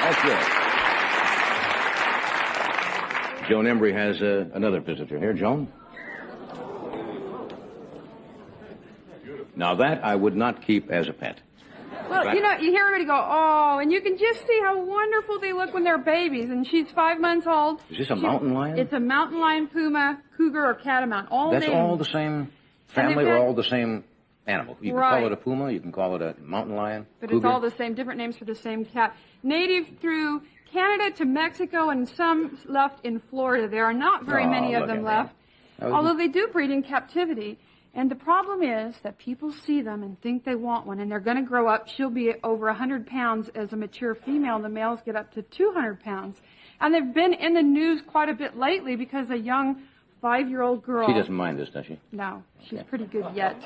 That's good. Joan Embry has another visitor here. Joan? Now, that I would not keep as a pet. Well, you know, you hear everybody go, oh, and you can just see how wonderful they look when they're babies. And she's 5 months old. Is this a mountain lion? It's a mountain lion, puma, cougar, or catamount. That's all the same family or all the same animal? You can call it a puma, you can call it a mountain lion, but cougar. It's all the same, different names for the same cat. Native through Canada to Mexico and some left in Florida. There are not very many of them left, although they do breed in captivity. And the problem is that people see them and think they want one, and they're going to grow up. She'll be over 100 pounds as a mature female, and the males get up to 200 pounds. And they've been in the news quite a bit lately because a young 5-year-old girl... She doesn't mind this, does she? No, she's pretty good yet.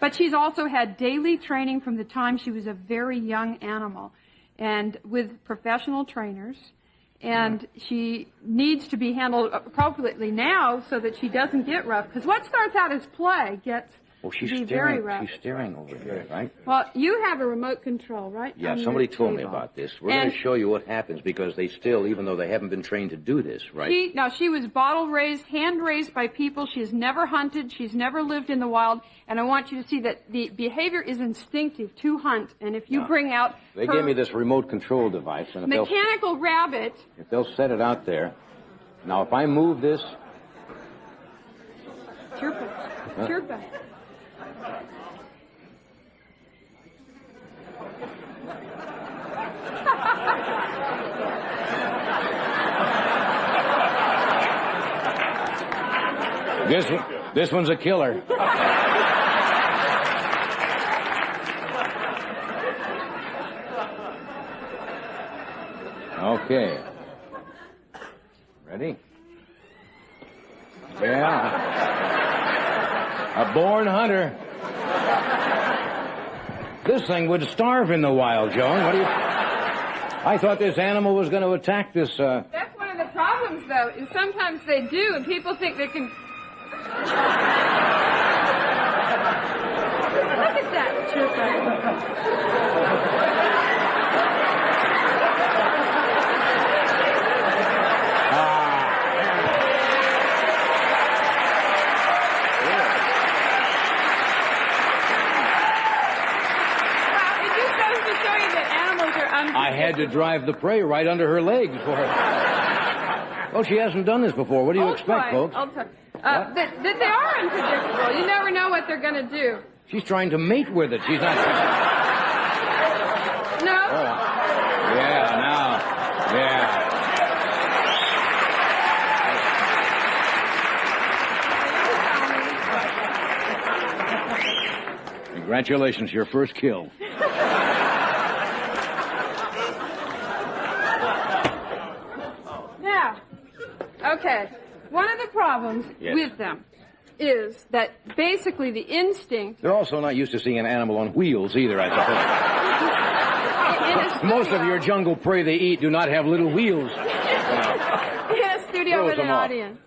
But she's also had daily training from the time she was a very young animal, and with professional trainers. And she needs to be handled appropriately now so that she doesn't get rough. Because what starts out as play gets to be very rough. She's staring over here, right? Well, you have a remote control, right? Yeah, somebody told me about this. We're going to show you what happens because they still, even though they haven't been trained to do this, right? She was bottle raised, hand raised by people. She's never hunted. She's never lived in the wild. And I want you to see that the behavior is instinctive to hunt. And if you bring out They gave me this remote control device. And mechanical rabbit. If they'll set it out there. Now, if I move this... Chirpa. Chirpa. This one's a killer. Okay. Ready? Yeah. A born hunter. This thing would starve in the wild, Joan. What do you... I thought this animal was going to attack this, That's one of the problems, though, is sometimes they do, and people think they can... Look at that, Chirpa. I had to drive the prey right under her legs for her. Well, she hasn't done this before. What do you expect, folks? I'll try. That they are unpredictable. You never know what they're going to do. She's trying to mate with it. She's not... No? Oh. Yeah, now. Yeah. Congratulations, your first kill. Okay, one of the problems with them is that basically the instinct... They're also not used to seeing an animal on wheels either, I suppose. Most of your jungle prey they eat do not have little wheels. In a studio with an audience.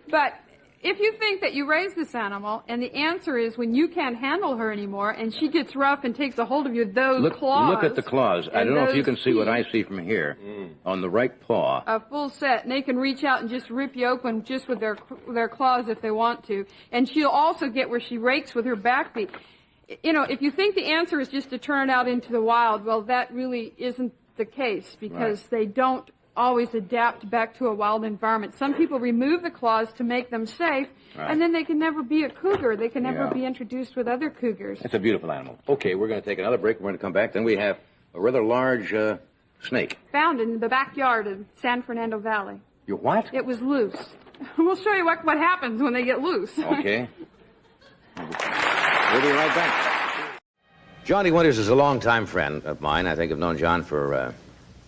But if you think that you raise this animal, and the answer is when you can't handle her anymore, and she gets rough and takes a hold of you, those claws... Look at the claws. I don't know if you can see what I see from here. On the right paw. A full set. And they can reach out and just rip you open just with their claws if they want to. And she'll also get where she rakes with her back feet. You know, if you think the answer is just to turn it out into the wild, well, that really isn't the case because they don't always adapt back to a wild environment. Some people remove the claws to make them safe, and then they can never be a cougar. They can never be introduced with other cougars. It's a beautiful animal. Okay, we're going to take another break. We're going to come back. Then we have a rather large snake. Found in the backyard of San Fernando Valley. You what? It was loose. We'll show you what happens when they get loose. Okay. We'll be right back. Johnny Winters is a longtime friend of mine. I think I've known John for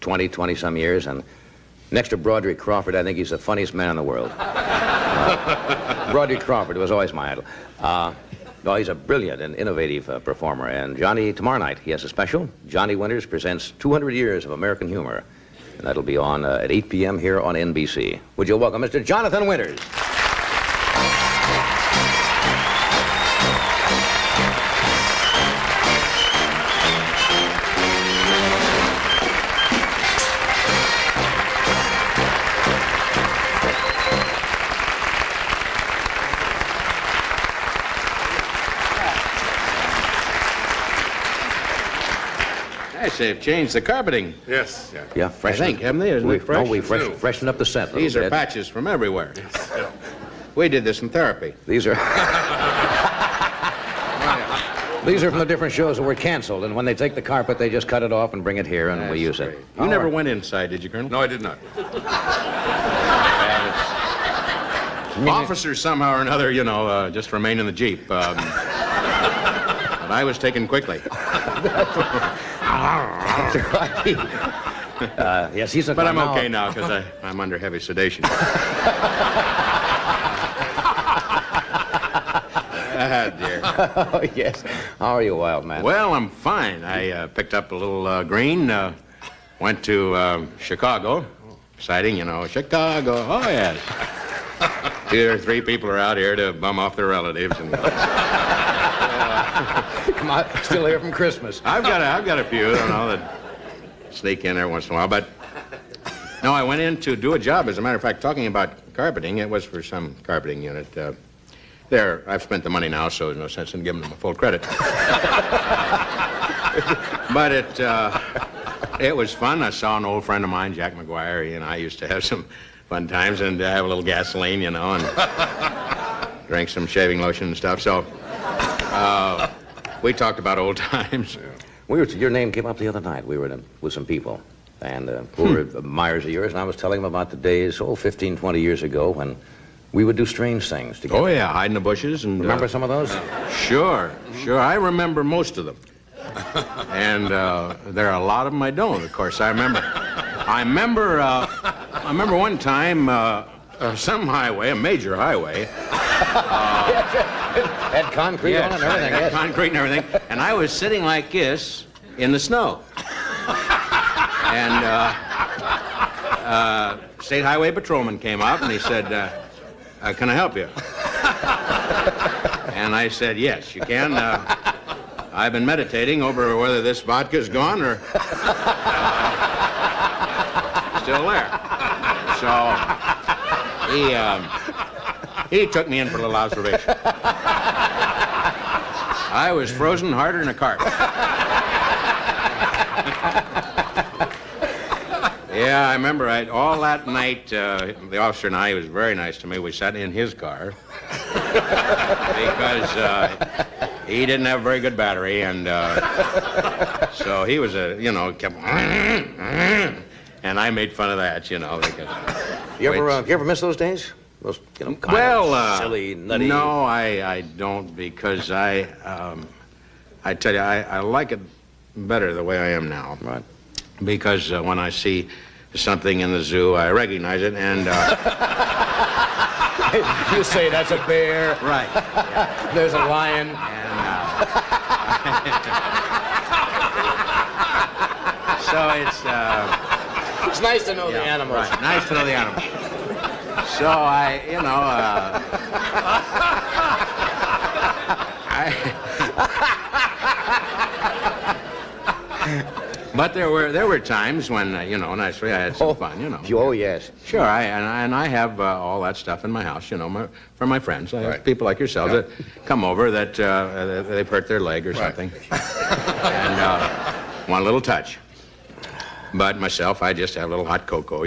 20-some years, and next to Broderick Crawford, I think he's the funniest man in the world. Broderick Crawford was always my idol. No, he's a brilliant and innovative performer, and Johnny, tomorrow night, he has a special. Johnny Winters presents 200 Years of American Humor, and that'll be on at 8 p.m. here on NBC. Would you welcome Mr. Jonathan Winters? Actually, they've changed the carpeting. Yes. Yeah. Yeah, I fresh. think, haven't they? Isn't it fresh? No, we freshened up the set. a These little are bit. patches from everywhere. We did this in therapy. These are. These are from the different shows that were canceled, and when they take the carpet, they just cut it off and bring it here, and we use it. You never went inside, did you, Colonel? No, I did not. Officers somehow or another, just remain in the Jeep. But I was taken quickly. Yes, he's a. But I'm okay now because I'm under heavy sedation. Ah, dear. Oh, yes. How are you, wild man? Well, I'm fine. I picked up a little green, went to Chicago. Exciting, Chicago. Oh, yes. 2 or 3 people are out here to bum off their relatives. And, Come on, still here from Christmas. I've got a few, that sneak in every once in a while. But no, I went in to do a job. As a matter of fact, talking about carpeting, it was for some carpeting unit. I've spent the money now, so there's no sense in giving them full credit. But it was fun. I saw an old friend of mine, Jack McGuire. He and I used to have some fun times and have a little gasoline, and drink some shaving lotion and stuff. So we talked about old times. Your name came up the other night. We were with some people, and who were admirers of yours, and I was telling them about the days, 15, 20 years ago, when we would do strange things together. Oh, yeah, hide in the bushes. And Remember some of those? Sure. I remember most of them. And there are a lot of them I don't, of course. I remember one time, some highway, a major highway. Had concrete on it and everything. Had Yes. concrete and everything. And I was sitting like this in the snow. And State Highway Patrolman came up and he said, can I help you? And I said, yes, you can. I've been meditating over whether this vodka's gone or still there. So he took me in for a little observation. I was frozen harder than a cart. Yeah, I remember all that night, the officer and I, he was very nice to me. We sat in his car because he didn't have a very good battery, and so he was kept, and I made fun of that, because. You ever miss those days? Those, kind of silly, nutty. No, I don't, because I tell you, I like it better the way I am now. Right. Because when I see something in the zoo, I recognize it, and... You say that's a bear. Right. Yeah. There's a lion. And, so It's nice to know the animals. Right. Nice to know the animals. So But there were times when, naturally I had some fun, Oh, yes. Sure, I have all that stuff in my house, for my friends. I have people like yourselves that come over that they've hurt their leg or something. And want a little touch. But myself, I just have a little hot cocoa,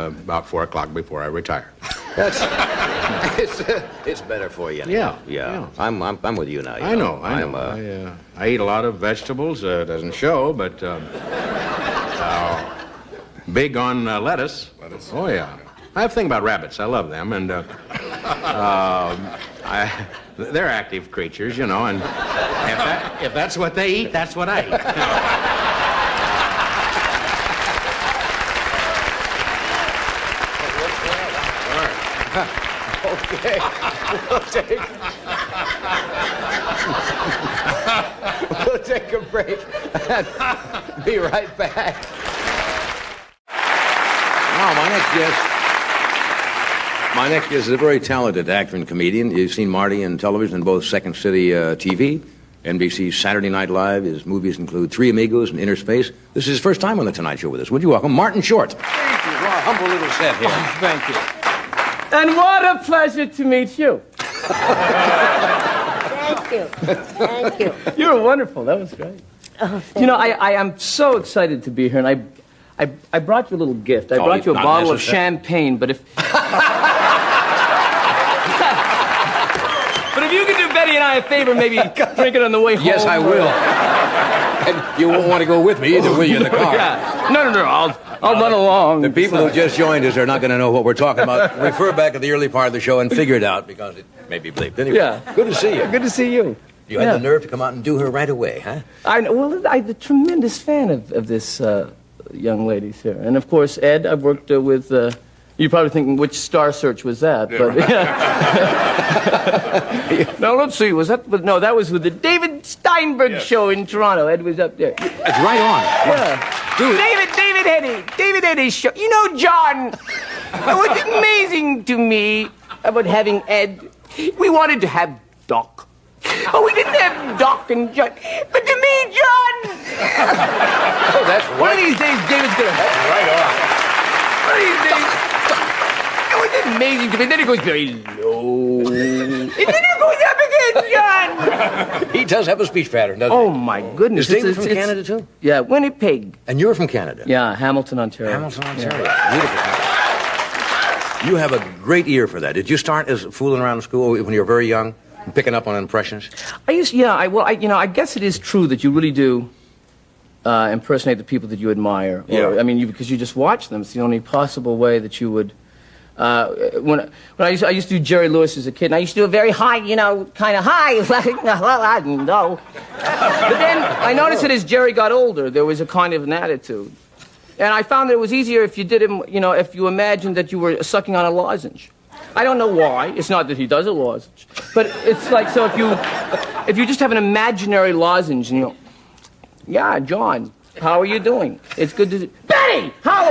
about 4 o'clock before I retire. It's better for you. Yeah. I'm with you now. I know. I eat a lot of vegetables. Doesn't show, but big on lettuce. Lettuce. Oh yeah. I have a thing about rabbits. I love them, and they're active creatures, and if that's what they eat, that's what I eat. Okay. We'll take a break and be right back. Now, my next guest is a very talented actor and comedian. You've seen Marty in television in both Second City TV, NBC's Saturday Night Live. His movies include Three Amigos and Inner Space. This is his first time on The Tonight Show with us. Would you welcome Martin Short? Thank you. Well, Humble little set here. oh, thank you. And what a pleasure to meet you. Thank you. Thank you. You were wonderful. That was great. You know, I am so excited to be here, and I brought you a little gift. I brought you a bottle of champagne, but if... But if you could do Betty and I a favor, maybe drink it on the way home. Yes, I will. And you won't want to go with me either, will you, in the car? Yeah. No, I'll run along. The people who just joined us are not going to know what we're talking about. Refer back to the early part of the show and figure it out, because it may be bleeped. Anyway, Yeah. good to see you. Good to see you. You had the nerve to come out and do her right away, huh? I know. Well, I'm a tremendous fan of this young lady's here. And, of course, Ed, I've worked with... You're probably thinking, which Star Search was that? But, no, let's see. Was that... No, that was with the David Steinberg show in Toronto. Ed was up there. It's right on. Yeah. Do it. David Eddy's show. You know, John, what's amazing to me about having Ed, we wanted to have Doc. Oh, we didn't have Doc and John, but to me, John. Oh, that's right. One of these days, David's gonna. That's right on. One of these days. Oh, it's amazing to me. Then it goes very low. And then it goes up again, John. He does have a speech pattern, doesn't Oh, he? my goodness. Is David from Canada, too? Yeah, Winnipeg. And you're from Canada? Yeah, Hamilton, Ontario. Hamilton, Ontario. Yeah. Beautiful. You have a great ear for that. Did you start as fooling around in school when you were very young, picking up on impressions? I guess it is true that you really do impersonate the people that you admire. Or, Yeah. I mean, because you just watch them. It's the only possible way that you would. When I used to do Jerry Lewis as a kid, and I used to do a very high, kind of high. Well, I don't know. But then I noticed that as Jerry got older, there was a kind of an attitude. And I found that it was easier if you did him, if you imagined that you were sucking on a lozenge. I don't know why. It's not that he does a lozenge. But it's like, so if you just have an imaginary lozenge and you go, yeah, John, how are you doing? It's good to see. Betty! Hello!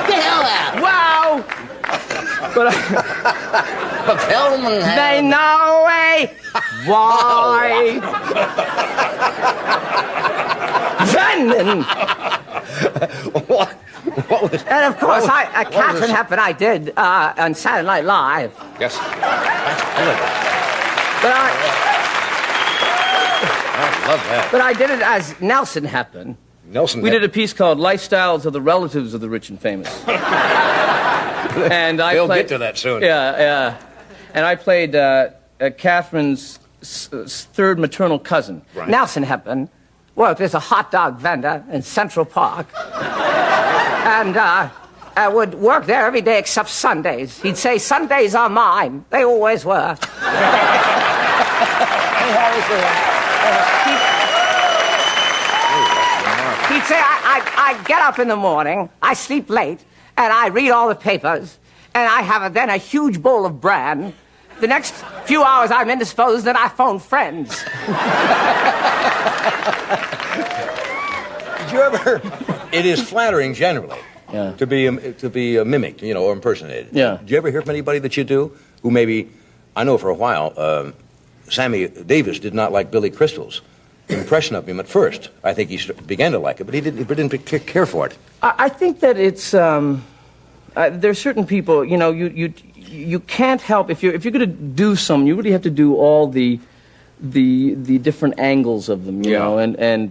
The hell out! Wow! But they know me! Why? Then, What was... And of course, Carson happened I did on Saturday Night Live. Yes. That's good. But I love that. I did it as Nelson happened. Nelson. we did a piece called Lifestyles of the Relatives of the Rich and Famous. And They'll get to that soon. Yeah. And I played Catherine's third maternal cousin. Right. Nelson happened worked as a hot dog vendor in Central Park. And I would work there every day except Sundays. He'd say, Sundays are mine. They always were. He'd say, I get up in the morning, I sleep late, and I read all the papers, and I have then a huge bowl of bran. The next few hours I'm indisposed, and I phone friends. Did you ever... It is flattering generally Yeah. to be mimicked, or impersonated. Yeah. Do you ever hear from anybody that you do who maybe... I know for a while, Sammy Davis did not like Billy Crystal's impression of him at first. I think he began to like it, but he didn't care for it. I think that it's there's certain people, you can't help if you're going to do something, you really have to do all the different angles of them, you know, and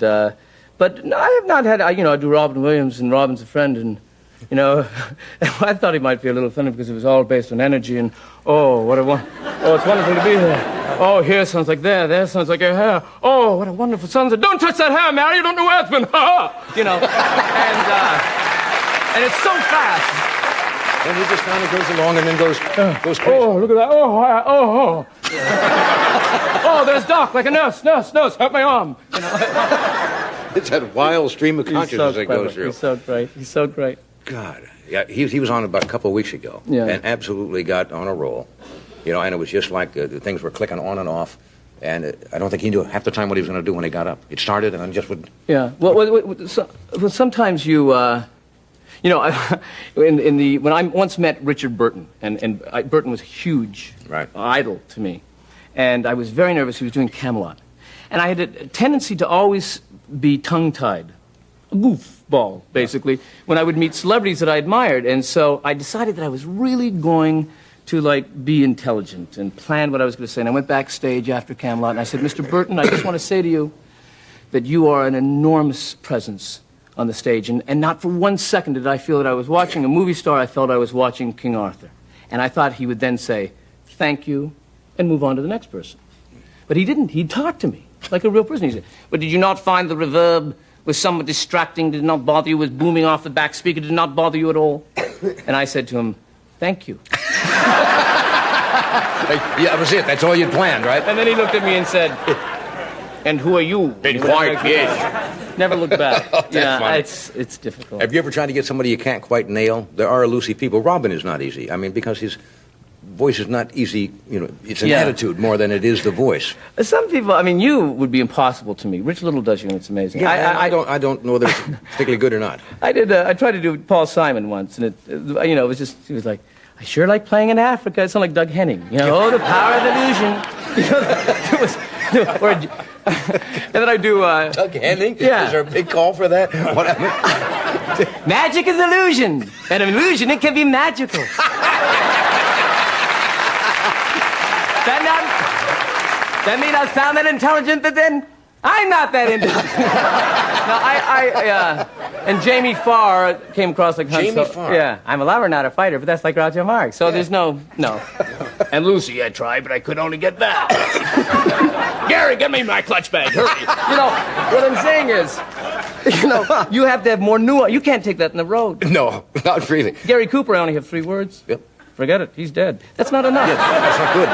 but no, I have not had, I do Robin Williams, and Robin's a friend, and I thought he might be a little funny because it was all based on energy, and it's wonderful to be here. Oh, here sounds like there sounds like your hair. Oh, what a wonderful sunset. Don't touch that hair, Mary, you don't know where it's been. And it's so fast. And he just kind of goes along and then goes crazy. Oh, look at that. Oh. Oh, there's Doc, like a nurse, help my arm. It's that wild stream of consciousness that goes through. He's so great. God. Yeah, he was on about a couple of weeks ago. Yeah. And absolutely got on a roll. And it was just like the things were clicking on and off. And I don't think he knew half the time what he was going to do when he got up. It started and then just would... Yeah. Well, sometimes you... when I once met Richard Burton, and Burton was a huge idol to me, and I was very nervous. He was doing Camelot, and I had a tendency to always be tongue-tied, a goofball, basically, when I would meet celebrities that I admired, and so I decided that I was really going to be intelligent and plan what I was going to say. And I went backstage after Camelot, and I said, Mr. Burton, I just want to say to you that you are an enormous presence on the stage. And not for 1 second did I feel that I was watching a movie star. I felt I was watching King Arthur. And I thought he would then say, thank you, and move on to the next person. But he didn't. He talked to me like a real person. He said, but did you not find the reverb was somewhat distracting? Did it not bother you? Was booming off the back speaker? Did it not bother you at all? And I said to him, thank you. Yeah, that was it. That's all you'd planned, right? And then he looked at me and said, and who are you? Been quiet, yes. Never looked back. Oh, that's funny. It's difficult. Have you ever tried to get somebody you can't quite nail? There are elusive people. Robin is not easy. I mean, because his voice is not easy, you know, it's an attitude more than it is the voice. Some people, I mean, you would be impossible to me. Rich Little does you, and it's amazing. Yeah, I don't know whether it's particularly good or not. I tried to do Paul Simon once, and it was just, he was like, I sure like playing in Africa. It sounded like Doug Henning. You know, oh, the power of illusion. You know, it was, and then I do... Doug Henning? Yeah. Is there a big call for that? What happened? Magic is illusion. And an illusion, it can be magical. That may not sound that intelligent, but then I'm not that intelligent. And Jamie Farr came across like Jamie Farr? Yeah, I'm a lover, not a fighter, but that's like Groucho Marx. So there's no. And Lucy, I tried, but I could only get that. Gary, get me my clutch bag, hurry. You know, what I'm saying is, you have to have more nuance. You can't take that in the road. No, not really. Gary Cooper, I only have 3 words. Yep. Forget it, he's dead. That's not enough. Yeah, that's not good.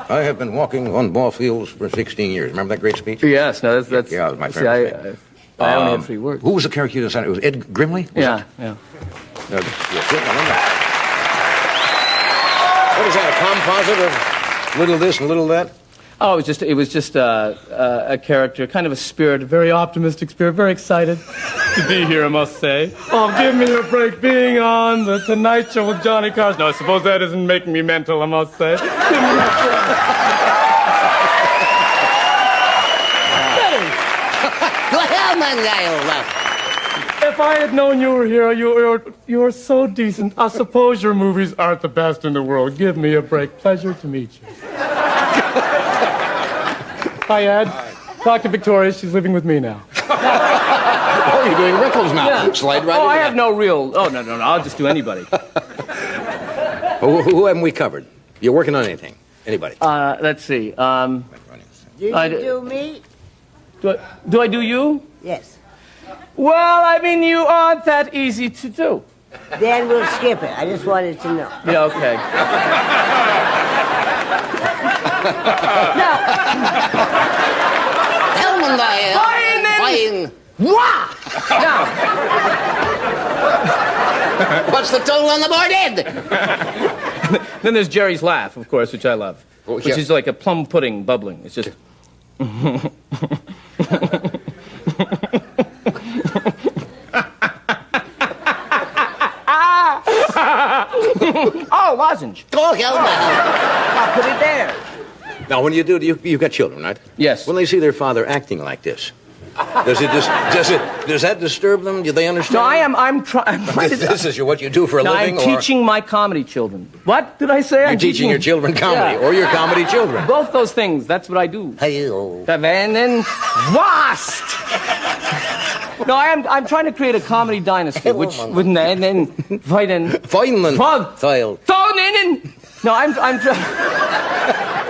I have been walking on ball fields for 16 years. Remember that great speech? Yes, no, that's Yeah, that was my favorite speech. I only have 3 words. Who was the character you decided? It was Ed Grimley? Yeah. What is that, a composite of little this and little that? Oh, it was just a character, kind of a spirit, a very optimistic spirit, very excited to be here, I must say. Oh, give me a break being on the Tonight Show with Johnny Carson. No, I suppose that isn't making me mental, I must say. Give me a break. If I had known you were here, you're so decent. I suppose your movies aren't the best in the world. Give me a break. Pleasure to meet you. Hi, Ed. Talk to Victoria. She's living with me now. Oh, you're doing Rickles now. Yeah. Slide right Oh, into I that. have no real... Oh, no. I'll just do anybody. Who haven't we covered? You're working on anything? Anybody? Let's see. Do you do me? Do I do you? Yes. Well, I mean, you aren't that easy to do. Then we'll skip it. I just wanted to know. Yeah, okay. Now, Now, what's the total on the board, Ed? then there's Jerry's laugh, of course, which I love. Oh, Which yeah. is like a plum pudding bubbling. It's just... Oh, lozenge. Oh, hell no. I'll put it there. Now, when you do, you've got children, right? Yes. When they see their father acting like this, does that disturb them? Do they understand? No, I'm trying to... This is what you do for a No, living? I'm teaching my comedy children. What did I say? You're teaching your children comedy, Yeah. or your comedy children. Both those things. That's what I do. Hey-oh. And then Wast. No, I'm trying to create a comedy dynasty, which wouldn't and then Feinland. File. No,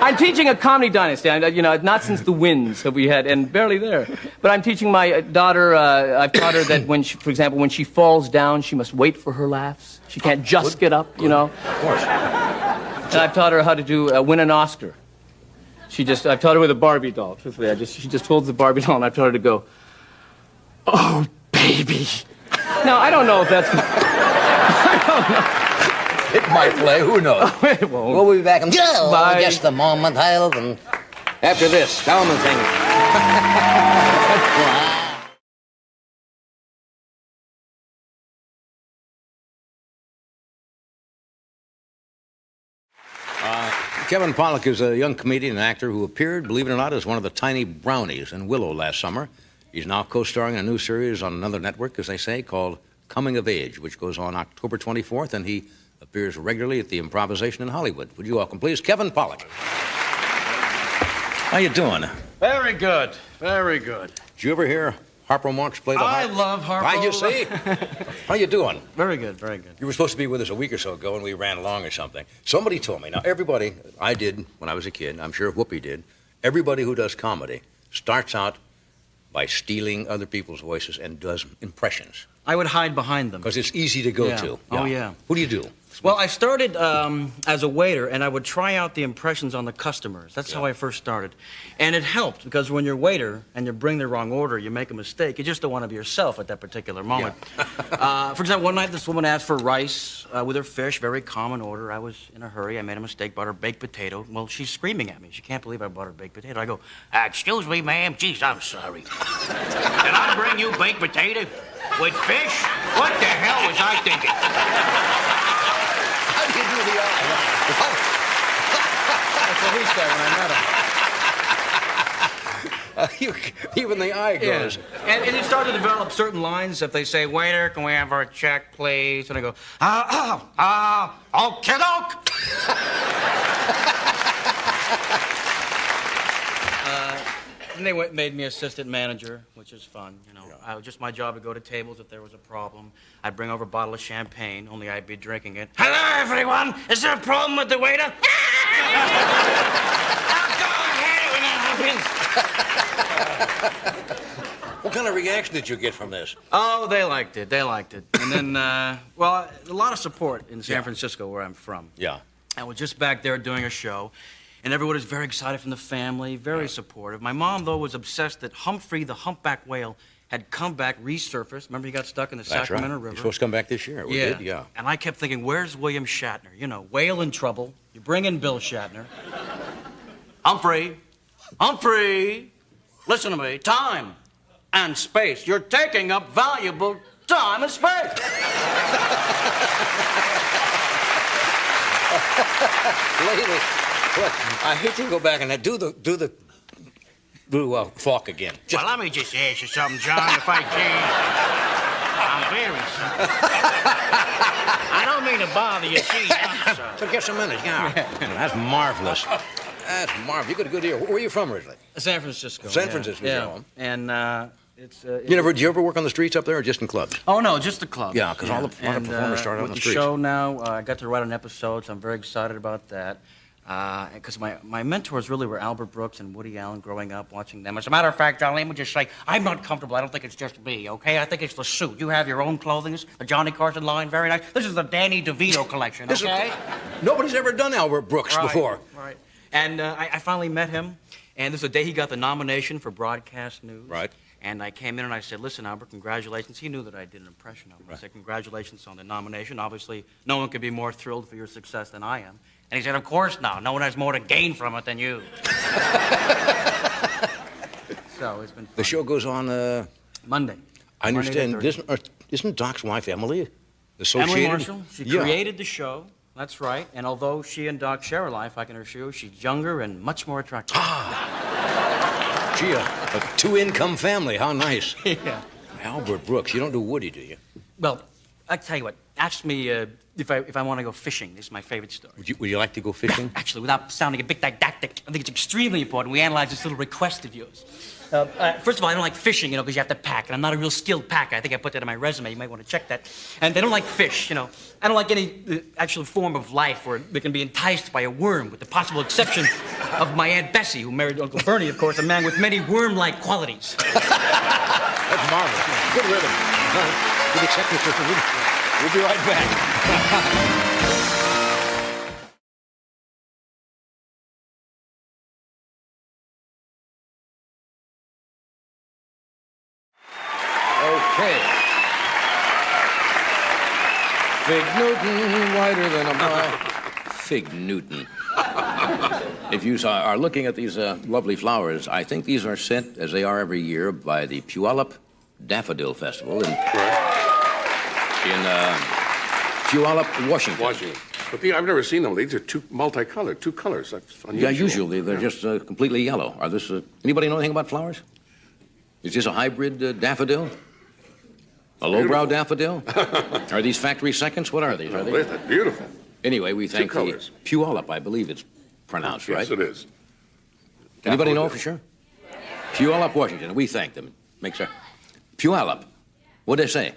I'm teaching a comedy dynasty. Not since the Winds have we had, and barely there. But I'm teaching my daughter. I've taught her that for example, when she falls down, she must wait for her laughs. She can't just get up. You know. Of course. And I've taught her how to do win an Oscar. I've taught her with a Barbie doll. Truthfully, she just holds the Barbie doll, and I've taught her to go, "Oh, baby." Now I don't know if that's. I don't know. It might play. Who knows? It won't. We'll be back in Oh, just a moment, I'll... after this. Talman thing. Kevin Pollak is a young comedian and actor who appeared, believe it or not, as one of the tiny brownies in Willow last summer. He's now co-starring in a new series on another network, as they say, called Coming of Age, which goes on October 24th, and he appears regularly at the Improvisation in Hollywood. Would you welcome, please, Kevin Pollak. How you doing? Very good. Very good. Did you ever hear Harpo Marx play the I harp? love Harpo. How you see? How you doing? Very good, very good. You were supposed to be with us a week or so ago, and we ran along or something. Somebody told me. Now, everybody, I did when I was a kid, I'm sure Whoopi did, everybody who does comedy starts out by stealing other people's voices and does impressions. I would hide behind them. Because it's easy to go Yeah. to. Oh, yeah. Who do you do? Well, I started as a waiter, and I would try out the impressions on the customers. That's how I first started. And it helped, because when you're a waiter and you bring the wrong order, you make a mistake. You just don't want to be yourself at that particular moment. For example, one night this woman asked for rice with her fish, very common order. I was in a hurry. I made a mistake, bought her baked potato. Well, she's screaming at me. She can't believe I bought her baked potato. I go, excuse me, ma'am. Geez, I'm sorry. Did I bring you baked potato with fish? What the hell was I thinking? How do you do the eye? That's what he said when I met him. Even the eye goes. Yeah. And you start to develop certain lines. If they say, waiter, can we have our check, please? And I go, okie doke. And they made me assistant manager, which is fun, you know. It was just my job to go to tables if there was a problem. I'd bring over a bottle of champagne, only I'd be drinking it. Hello, everyone! Is there a problem with the waiter? I'll go ahead when that happens. What kind of reaction did you get from this? Oh, they liked it. They liked it. And then, well, a lot of support in San Francisco, where I'm from. Yeah. I was just back there doing a show, and everyone was very excited from the family, very supportive. My mom, though, was obsessed that Humphrey, the humpback whale, had come back, resurfaced. Remember, he got stuck in the Sacramento River. He's supposed to come back this year. We did, yeah. And I kept thinking, where's William Shatner? You know, whale in trouble. You bring in Bill Shatner. Humphrey, listen to me. Time and space. You're taking up valuable time and space. Lady, look, I hate to go back and do Falk again. Well, let me just ask you something, John, if I can. I'm very sorry. I don't mean to bother you, gee, I'm sorry. So just a minute, yeah. That's marvelous. That's marvelous. You got a good ear. Where are you from originally? San Francisco. San Francisco, Yeah. home. And it's. Did you ever work on the streets up there or just in clubs? Oh no, just the club. Yeah, because all the performers start out on the streets. With the show now, I got to write an episode, so I'm very excited about that. Because my mentors really were Albert Brooks and Woody Allen growing up, watching them. As a matter of fact, John, let me just say, I'm not comfortable. I don't think it's just me, okay? I think it's the suit. You have your own clothing, the Johnny Carson line, very nice. This is the Danny DeVito collection, okay? Nobody's ever done Albert Brooks before. Right. And I finally met him, and this is the day he got the nomination for Broadcast News. Right. And I came in and I said, listen, Albert, congratulations. He knew that I did an impression of him. I said, congratulations on the nomination. Obviously, no one could be more thrilled for your success than I am. And he said, of course not. No one has more to gain from it than you. So it's been fun. The show goes on Monday. I understand. Monday the 30th. Isn't Doc's wife Emily associated? Emily Marshall. She created the show. That's right. And although she and Doc share a life, I can assure you she's younger and much more attractive. Gee, a two-income family. How nice. Yeah. Albert Brooks. You don't do Woody, do you? Well, I'll tell you what. Ask me if I want to go fishing. This is my favorite story. Would you like to go fishing? Actually, without sounding a bit didactic, I think it's extremely important we analyze this little request of yours. First of all, I don't like fishing, because you have to pack, and I'm not a real skilled packer. I think I put that in my resume. You might want to check that. And they don't like fish, I don't like any actual form of life where they can be enticed by a worm, with the possible exception of my Aunt Bessie, who married Uncle Bernie, of course, a man with many worm-like qualities. That's marvelous. Good rhythm. Good acceptance. We'll be right back. Okay. Fig Newton, whiter than a mile. Fig Newton. If you are looking at these lovely flowers, I think these are sent, as they are every year, by the Puyallup Daffodil Festival in Puyallup, Washington. But I've never seen them. These are multicolored, two colors. That's unusual. Yeah, usually they're just completely yellow. Are this? Anybody know anything about flowers? Is this a hybrid daffodil? A lowbrow daffodil? Are these factory seconds? What are these? Are they? They're beautiful. Anyway, we thank the colors. Puyallup, I believe it's pronounced, right? Yes, it is. Anybody know for sure? Puyallup, Washington. We thank them. Make sure. Puyallup. What'd they say?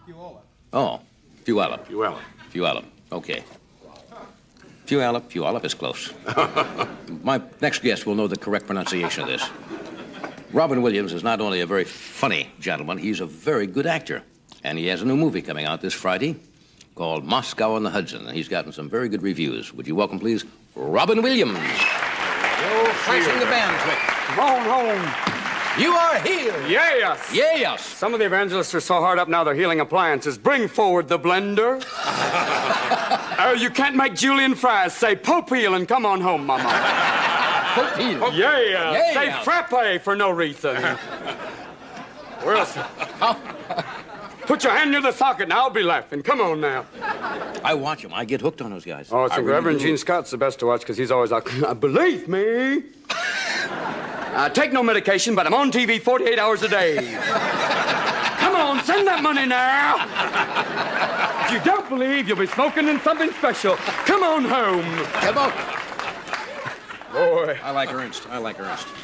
Puyallup. Oh, Puyallup. Puyallup. Puyallup. Okay. Puyallup is close. My next guest will know the correct pronunciation of this. Robin Williams is not only a very funny gentleman, he's a very good actor. And he has a new movie coming out this Friday called Moscow on the Hudson. And he's gotten some very good reviews. Would you welcome, please, Robin Williams? You're flashing the band trick. Come on home. You are healed. Yes. Yes. Some of the evangelists are so hard up now they're healing appliances. Bring forward the blender. Oh, you can't make julienne fries. Say Pope heal and come on home, Mama. Pope heal. Yeah. Say frappe for no reason. Where else? Put your hand near the socket and I'll be laughing. Come on now. I watch him. I get hooked on those guys. Oh, it's Reverend Gene Scott's the best to watch because he's always like, believe me. Take no medication, but I'm on TV 48 hours a day. Come on, send that money now. If you don't believe, you'll be smoking in something special. Come on home. Come on. Boy. I like Ernst.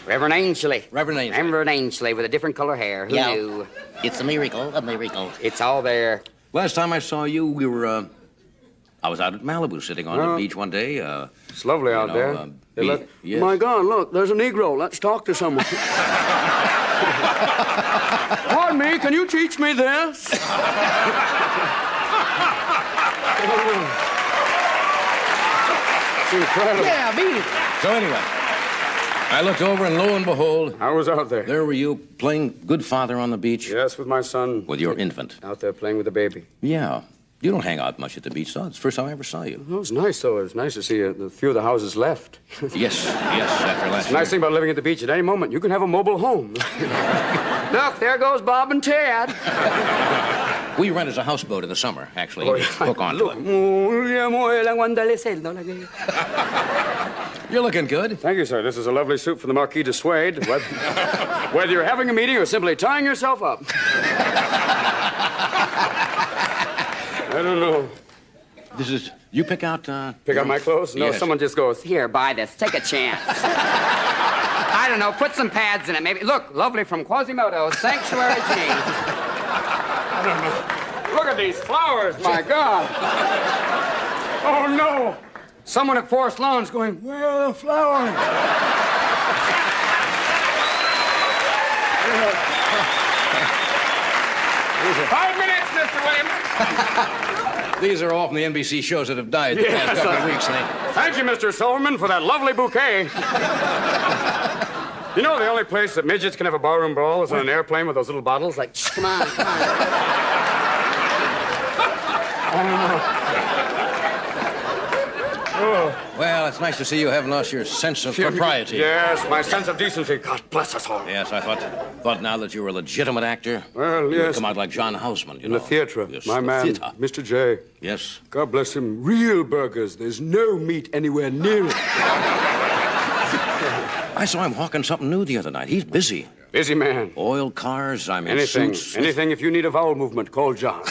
Reverend Ainsley. Reverend Ainsley. Reverend Ainsley with a different color hair. Who knew? It's a miracle, a miracle. It's all there. Last time I saw you, we were, I was out at Malibu sitting on the beach one day. It's lovely out there. Yes. My God, look, there's a Negro. Let's talk to someone. Pardon me, can you teach me this? It's incredible. Yeah, beat it. So anyway, I looked over and lo and behold, I was out there. there were you playing good father on the beach Yes, with my son. with your infant. Out there playing with the baby. Yeah. You don't hang out much at the beach, though. It's the first time I ever saw you. It was nice, though. It was nice to see a few of the houses left. Yes, after last The nice thing about living at the beach, at any moment, you can have a mobile home. Look, there goes Bob and Ted. We rent as a houseboat in the summer, actually. Oh, yeah. Hook onto it. You're looking good. Thank you, sir. This is a lovely suit for the Marquis de Suede. Whether you're having a meeting or simply tying yourself up. I don't know. This is, you pick out... Pick out my clothes? No, Yes. someone just goes, Here, buy this. Take a chance. I don't know. Put some pads in it, maybe. Look, lovely from Quasimodo. Sanctuary jeans. I don't know. Look at these flowers, my God. Oh, no. Someone at Forest Lawn's going, where are the flowers? 5 minutes, Mr. Williams. These are all from the NBC shows that have died the past couple of weeks. Thank you, Mr. Silverman, for that lovely bouquet. You know, the only place that midgets can have a barroom brawl is on an airplane with those little bottles. Like, Come on, come on. Well, it's nice to see you haven't lost your sense of propriety. Yes, my sense of decency. God bless us all. Yes, I thought now that you were a legitimate actor, Well, you would yes. come out like John Houseman, you In know. the theatre, Yes, my the man, theatre. Mr. J. Yes. God bless him. Real burgers. There's no meat anywhere near it. I saw him hawking something new the other night. He's busy. Busy man. Oil cars, I mean, Anything. suits. Anything if you need a vowel movement, call John.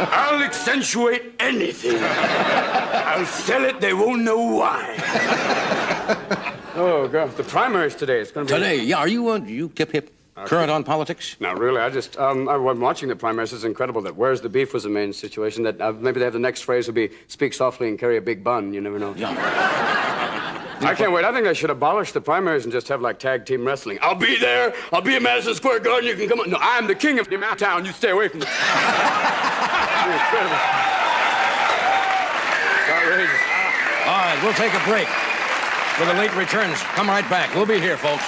I'll accentuate anything. I'll sell it, they won't know why. Oh, God. The primaries today. It's going to be... Today, yeah, are you hip current on politics? Not really. I just, I'm watching the primaries. It's incredible that where's the beef was the main situation. That maybe they have the next phrase would be speak softly and carry a big bun. You never know. Yeah. I can't wait. I think they should abolish the primaries and just have like tag team wrestling. I'll be there. I'll be at Madison Square Garden. You can come on. No, I'm the king of the town. You stay away from me. Incredible. It's outrageous. All right, we'll take a break. For the late returns, come right back. We'll be here, folks.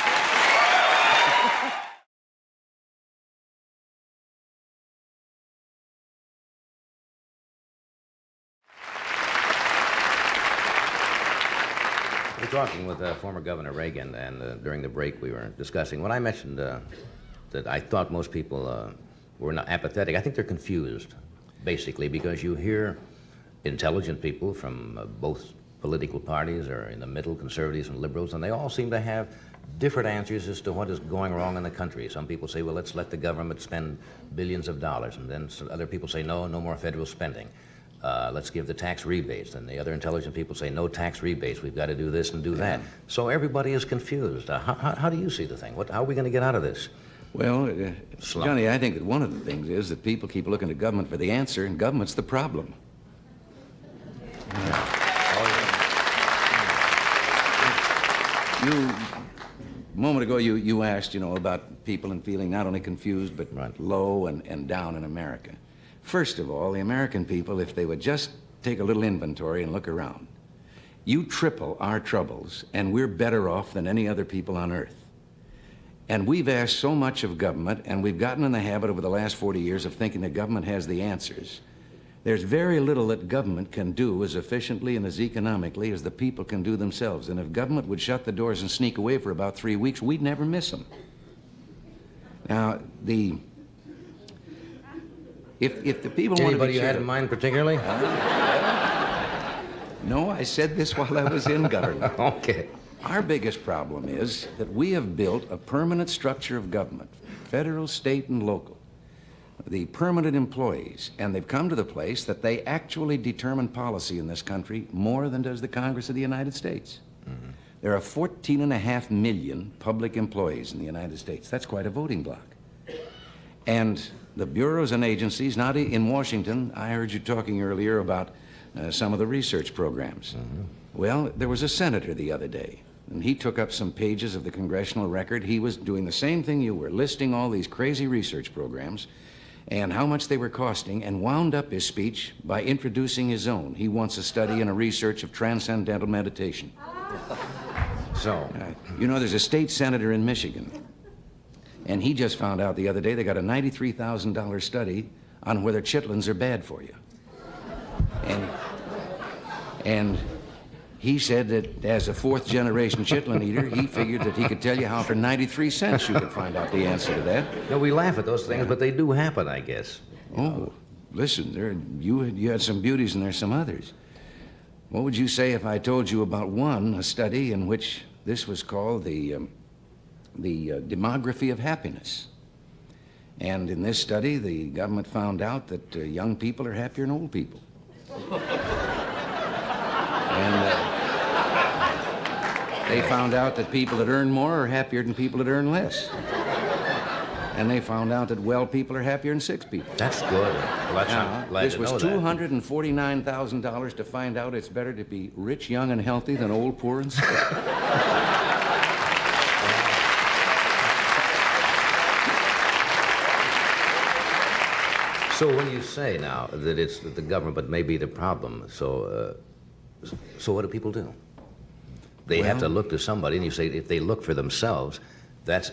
We're talking with former Governor Reagan, and during the break we were discussing, when I mentioned that I thought most people were not apathetic, I think they're confused, basically, because you hear intelligent people from both political parties or in the middle, conservatives and liberals, and they all seem to have different answers as to what is going wrong in the country. Some people say, well, let's let the government spend billions of dollars, and then other people say, no more federal spending. let's give the tax rebates. And the other intelligent people say, no tax rebates. We've got to do this and do that. So everybody is confused. How do you see the thing? How are we going to get out of this? Well, Johnny, I think that one of the things is that people keep looking to government for the answer, and government's the problem. A moment ago, you asked, about people and feeling not only confused, but low and down in America. First of all, the American people, if they would just take a little inventory and look around, you triple our troubles, and we're better off than any other people on earth. And we've asked so much of government, and we've gotten in the habit over the last 40 years of thinking that government has the answers. There's very little that government can do as efficiently and as economically as the people can do themselves. And if government would shut the doors and sneak away for about 3 weeks, we'd never miss them. Now, if the people want to be Anybody you had in mind particularly? No, I said this while I was in government. Okay. Our biggest problem is that we have built a permanent structure of government, federal, state, and local. The permanent employees, and they've come to the place that they actually determine policy in this country more than does the Congress of the United States. Mm-hmm. There are 14.5 million public employees in the United States. That's quite a voting bloc. And the bureaus and agencies, now in Washington, I heard you talking earlier about some of the research programs. Mm-hmm. Well, there was a senator the other day, and he took up some pages of the congressional record. He was doing the same thing you were, listing all these crazy research programs and how much they were costing, and wound up his speech by introducing his own. He wants a study and a research of transcendental meditation. So, there's a state senator in Michigan, and he just found out the other day they got a $93,000 study on whether chitlins are bad for you. And he said that as a fourth-generation chitlin eater, he figured that he could tell you how for 93 cents you could find out the answer to that. No, we laugh at those things, but they do happen, I guess. Oh, listen, you had some beauties and there's some others. What would you say if I told you about a study in which this was called the demography of happiness? And in this study, the government found out that young people are happier than old people. And they found out that people that earn more are happier than people that earn less. And they found out that well people are happier than sick people. That's good. Well, I'm glad this to was know that. $249,000 to find out it's better to be rich, young, and healthy than old, poor, and sick. So when you say now that it's that the government may be the problem, so what do people do? They have to look to somebody, and you say if they look for themselves, that's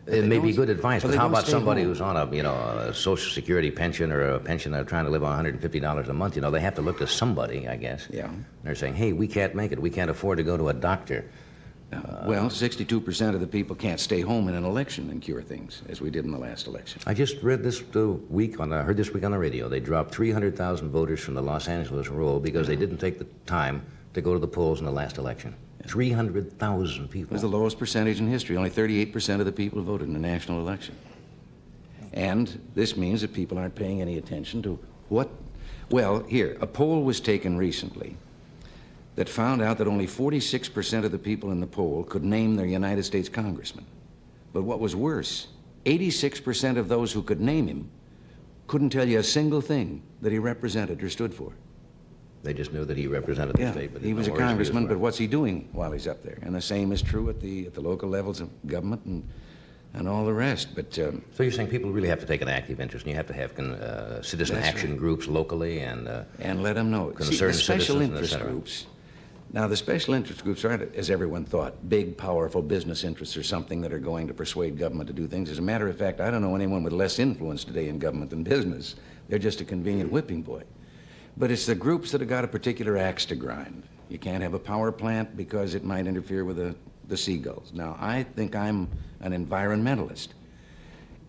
it may be good advice. But how about somebody who's on a Social Security pension or a pension they're trying to live on $150 a month? They have to look to somebody, I guess. Yeah. They're saying, hey, we can't make it. We can't afford to go to a doctor. Well, 62% of the people can't stay home in an election and cure things, as we did in the last election. I just read this week on the radio. They dropped 300,000 voters from the Los Angeles roll because they didn't take the time to go to the polls in the last election. 300,000 people. It was the lowest percentage in history. Only 38% of the people voted in the national election. And this means that people aren't paying any attention to what... Well, here, a poll was taken recently that found out that only 46% of the people in the poll could name their United States congressman. But what was worse, 86% of those who could name him couldn't tell you a single thing that he represented or stood for. They just knew that he represented the state. But he was a congressman, but what's he doing while he's up there? And the same is true at the local levels of government and all the rest. But so you're saying people really have to take an active interest, and you have to have citizen action groups locally and let them know. Concerned See, the special citizens interest groups. Now, the special interest groups aren't, as everyone thought, big, powerful business interests or something that are going to persuade government to do things. As a matter of fact, I don't know anyone with less influence today in government than business. They're just a convenient whipping boy. But it's the groups that have got a particular axe to grind. You can't have a power plant because it might interfere with the seagulls. Now, I think I'm an environmentalist.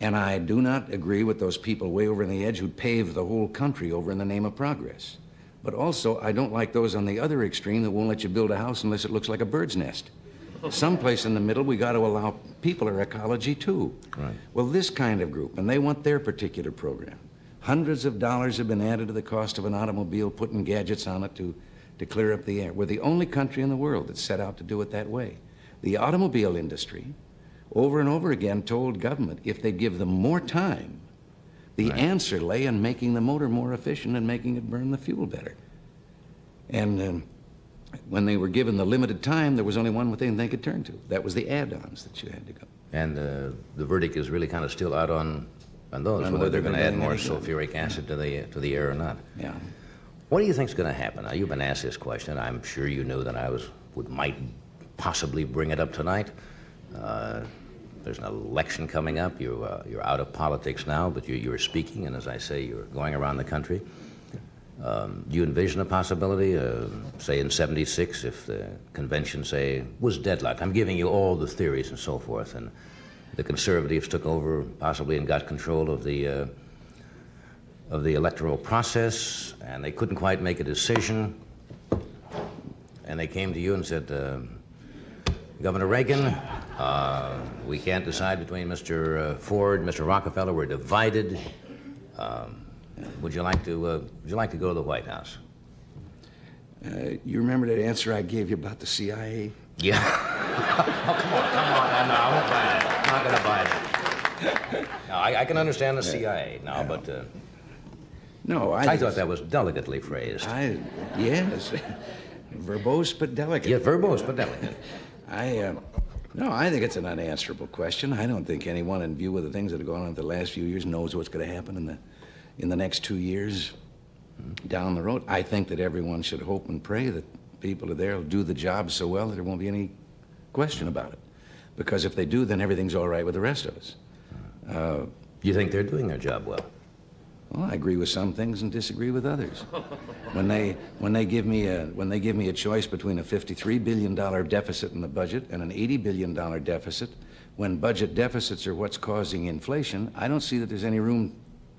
And I do not agree with those people way over on the edge who pave the whole country over in the name of progress. But also, I don't like those on the other extreme that won't let you build a house unless it looks like a bird's nest. Someplace in the middle, we got to allow people our ecology too. Right. Well, this kind of group, and they want their particular program. Hundreds of dollars have been added to the cost of an automobile, putting gadgets on it to clear up the air. We're the only country in the world that set out to do it that way. The automobile industry, over and over again, told government if they'd give them more time, the answer lay in making the motor more efficient and making it burn the fuel better. And when they were given the limited time, there was only one thing they could turn to. That was the add-ons that you had to go. And the verdict is really kind of still out on those, whether they're going to add more sulfuric acid to the air or not. Yeah. What do you think's going to happen? Now, you've been asked this question. I'm sure you knew that I might possibly bring it up tonight. There's an election coming up. You're out of politics now, but you're speaking, and as I say, you're going around the country. Do you envision a possibility, say in '76, if the convention, say, was deadlocked? I'm giving you all the theories and so forth, and the conservatives took over possibly and got control of the electoral process, and they couldn't quite make a decision, and they came to you and said, Governor Reagan, we can't decide between Mr. Ford and Mr. Rockefeller. We're divided. Would you like to go to the White House? You remember that answer I gave you about the CIA? Yeah. Oh, come on. No, I won't buy it. I'm not going to buy it. No, I can understand the CIA now, but no, I thought that was delicately phrased. Yes, verbose but delicate. Yeah, verbose but delicate. No, I think it's an unanswerable question. I don't think anyone, in view of the things that have gone on the last few years, knows what's going to happen in the next 2 years down the road. I think that everyone should hope and pray that people there will do the job so well that there won't be any question about it. Because if they do, then everything's all right with the rest of us. You think they're doing their job well? Well, I agree with some things and disagree with others. When they give me a choice between a $53 billion deficit in the budget and an $80 billion deficit, when budget deficits are what's causing inflation, I don't see that there's any room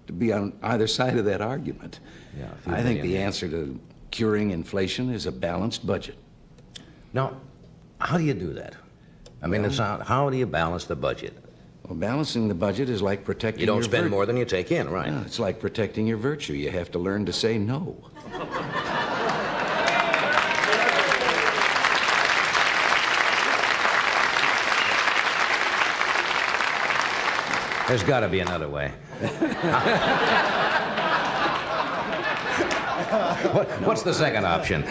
to be on either side of that argument. Yeah, I think the answer to curing inflation is a balanced budget. Now, how do you do that? I mean, how do you balance the budget? Well, balancing the budget is like protecting You don't your spend more than you take in, right? No, it's like protecting your virtue. You have to learn to say no. There's got to be another way. What's the second option?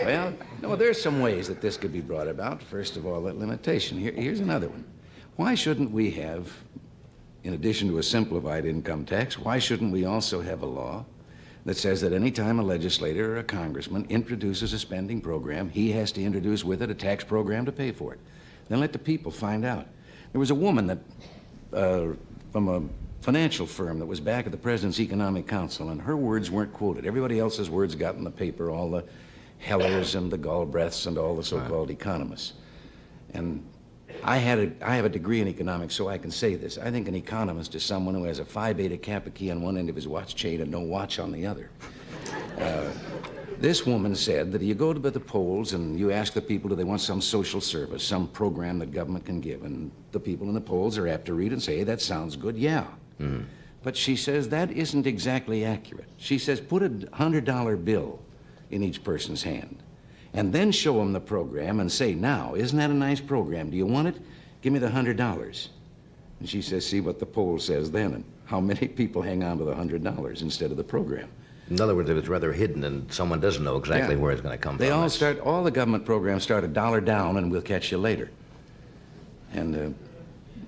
Well, no, there's some ways that this could be brought about. First of all, that limitation. Here's another one. Why shouldn't we have, in addition to a simplified income tax, why shouldn't we also have a law that says that any time a legislator or a congressman introduces a spending program, he has to introduce with it a tax program to pay for it? Then let the people find out. There was a woman that, from a financial firm that was back at the President's Economic Council, and her words weren't quoted. Everybody else's words got in the paper, all the Hellers and the Galbraiths and all the so-called economists. And I have a degree in economics, so I can say this. I think an economist is someone who has a Phi Beta Kappa key on one end of his watch chain and no watch on the other. This woman said that you go to the polls and you ask the people, do they want some social service, some program that government can give? And the people in the polls are apt to read and say, hey, that sounds good, yeah. Mm-hmm. But she says that isn't exactly accurate. She says put a $100 bill in each person's hand and then show them the program and say, now, isn't that a nice program? Do you want it? Give me the $100. And she says, see what the poll says then, and how many people hang on to the $100 instead of the program. In other words, if it's rather hidden and someone doesn't know exactly where it's going to come from. All the government programs start $1 down and we'll catch you later. And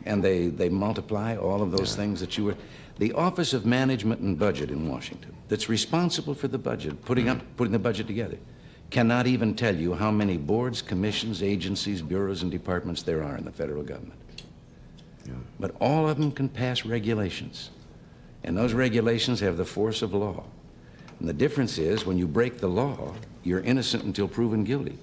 they multiply all of those things that you were... The Office of Management and Budget in Washington, that's responsible for the budget, putting the budget together, cannot even tell you how many boards, commissions, agencies, bureaus, and departments there are in the federal government. Yeah. But all of them can pass regulations. And those regulations have the force of law. And the difference is, when you break the law, you're innocent until proven guilty.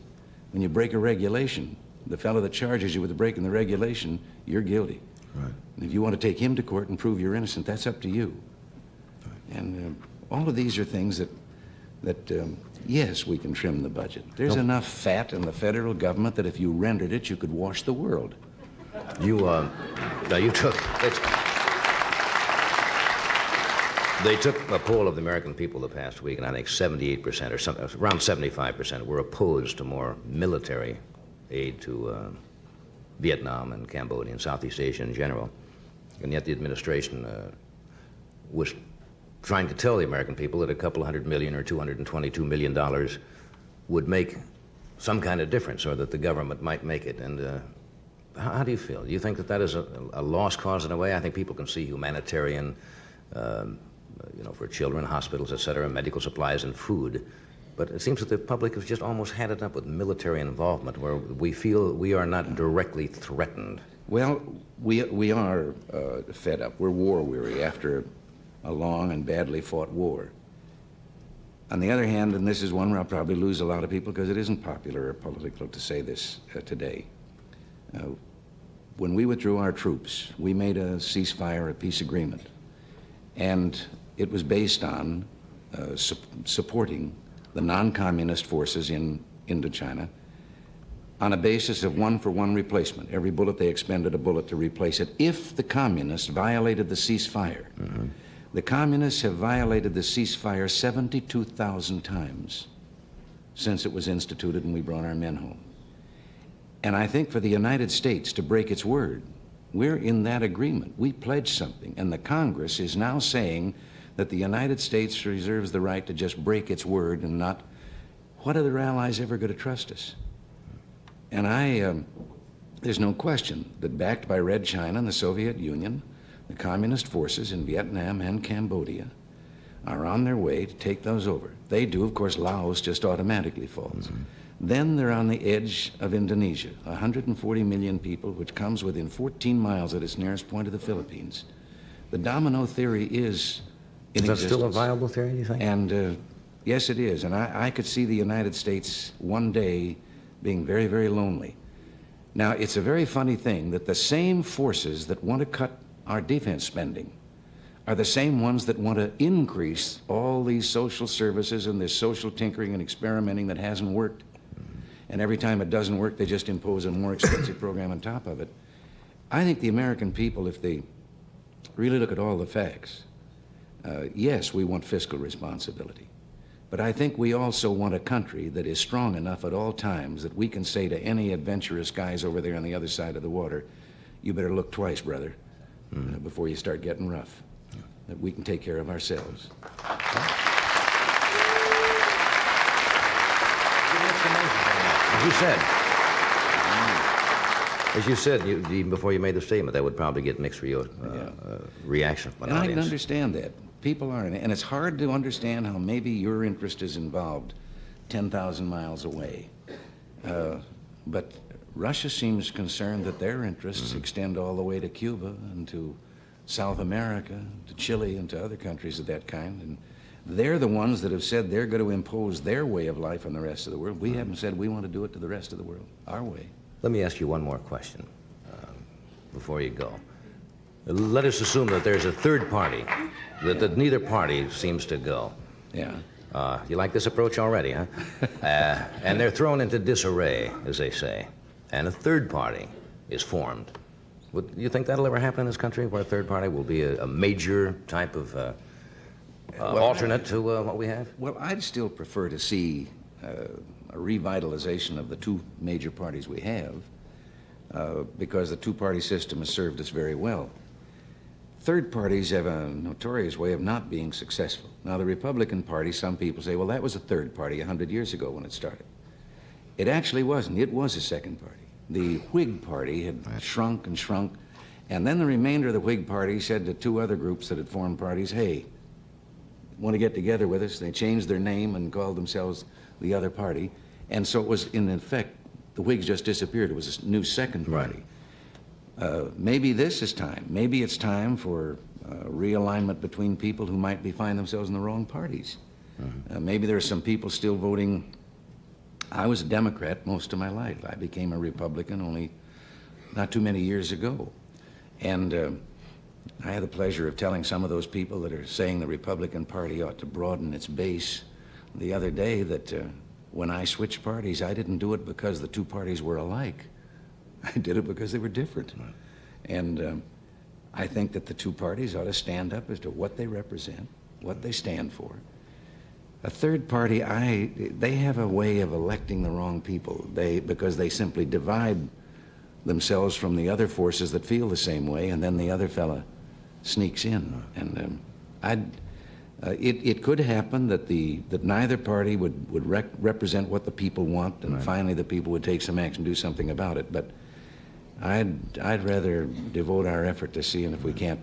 When you break a regulation, the fellow that charges you with breaking the regulation, you're guilty. Right. And if you want to take him to court and prove you're innocent, that's up to you. Right. And all of these are things that yes, we can trim the budget. There's enough fat in the federal government that if you rendered it, you could wash the world. You took... They took a poll of the American people the past week, and I think 78% or something, around 75% were opposed to more military aid to Vietnam and Cambodia and Southeast Asia in general. And yet the administration was trying to tell the American people that a couple $100 million or $222 million would make some kind of difference, or that the government might make it. And how do you feel? Do you think that that is a lost cause in a way? I think people can see humanitarian, for children, hospitals, et cetera, medical supplies and food. But it seems that the public has just almost had it up with military involvement, where we feel we are not directly threatened. Well, we are fed up. We're war weary after a long and badly fought war. On the other hand, and this is one where I'll probably lose a lot of people because it isn't popular or political to say this today. When we withdrew our troops, we made a ceasefire, a peace agreement. And it was based on supporting the non-communist forces in Indochina on a basis of one-for-one replacement. Every bullet they expended a bullet to replace it if the communists violated the ceasefire. Mm-hmm. The communists have violated the ceasefire 72,000 times since it was instituted and we brought our men home. And I think for the United States to break its word, we're in that agreement. We pledged something, and the Congress is now saying that the United States reserves the right to just break its word and not, what are their allies ever going to trust us? And there's no question that backed by Red China and the Soviet Union, the communist forces in Vietnam and Cambodia are on their way to take those over. They do, of course. Laos just automatically falls. Mm-hmm. Then they're on the edge of Indonesia, 140 million people, which comes within 14 miles at its nearest point of the Philippines. The domino theory is in existence. Is that still a viable theory, do you think? And yes, it is. And I could see the United States one day being very, very lonely. Now, it's a very funny thing that the same forces that want to cut our defense spending are the same ones that want to increase all these social services and this social tinkering and experimenting that hasn't worked. And every time it doesn't work, they just impose a more expensive program on top of it. I think the American people, if they really look at all the facts, yes, we want fiscal responsibility. But I think we also want a country that is strong enough at all times that we can say to any adventurous guys over there on the other side of the water, you better look twice, brother, before you start getting rough. That we can take care of ourselves. As you said, even before you made the statement, that would probably get mixed reaction from an And audience. I can understand that. People are, and it's hard to understand how maybe your interest is involved 10,000 miles away. But Russia seems concerned that their interests extend all the way to Cuba and to South America, to Chile and to other countries of that kind. And they're the ones that have said they're going to impose their way of life on the rest of the world. We haven't said we want to do it to the rest of the world, our way. Let me ask you one more question before you go. Let us assume that there's a third party, that neither party seems to go. Yeah. You like this approach already, huh? And they're thrown into disarray, as they say, and a third party is formed. Would you think that'll ever happen in this country, where a third party will be a major type of alternate to what we have? Well, I'd still prefer to see a revitalization of the two major parties we have, because the two-party system has served us very well. Third parties have a notorious way of not being successful. Now, the Republican Party, some people say, well, that was a third party 100 years ago when it started. It actually wasn't. It was a second party. The Whig Party had shrunk and shrunk, and then the remainder of the Whig Party said to two other groups that had formed parties, hey, want to get together with us? They changed their name and called themselves the other party. And so it was, in effect, the Whigs just disappeared. It was a new second party. Maybe this is time. Maybe it's time for realignment between people who might find themselves in the wrong parties. Maybe there are some people still voting. I was a Democrat most of my life. I became a Republican only not too many years ago. And I had the pleasure of telling some of those people that are saying the Republican Party ought to broaden its base the other day that when I switched parties, I didn't do it because the two parties were alike. I did it because they were different. And I think that the two parties ought to stand up as to what they represent what they stand for. A third party, they have a way of electing the wrong people. Because they simply divide themselves from the other forces that feel the same way, and then the other fella sneaks in. And it could happen that neither party would represent what the people want, and finally the people would take some action, do something about it. But I'd rather devote our effort to seeing if we can't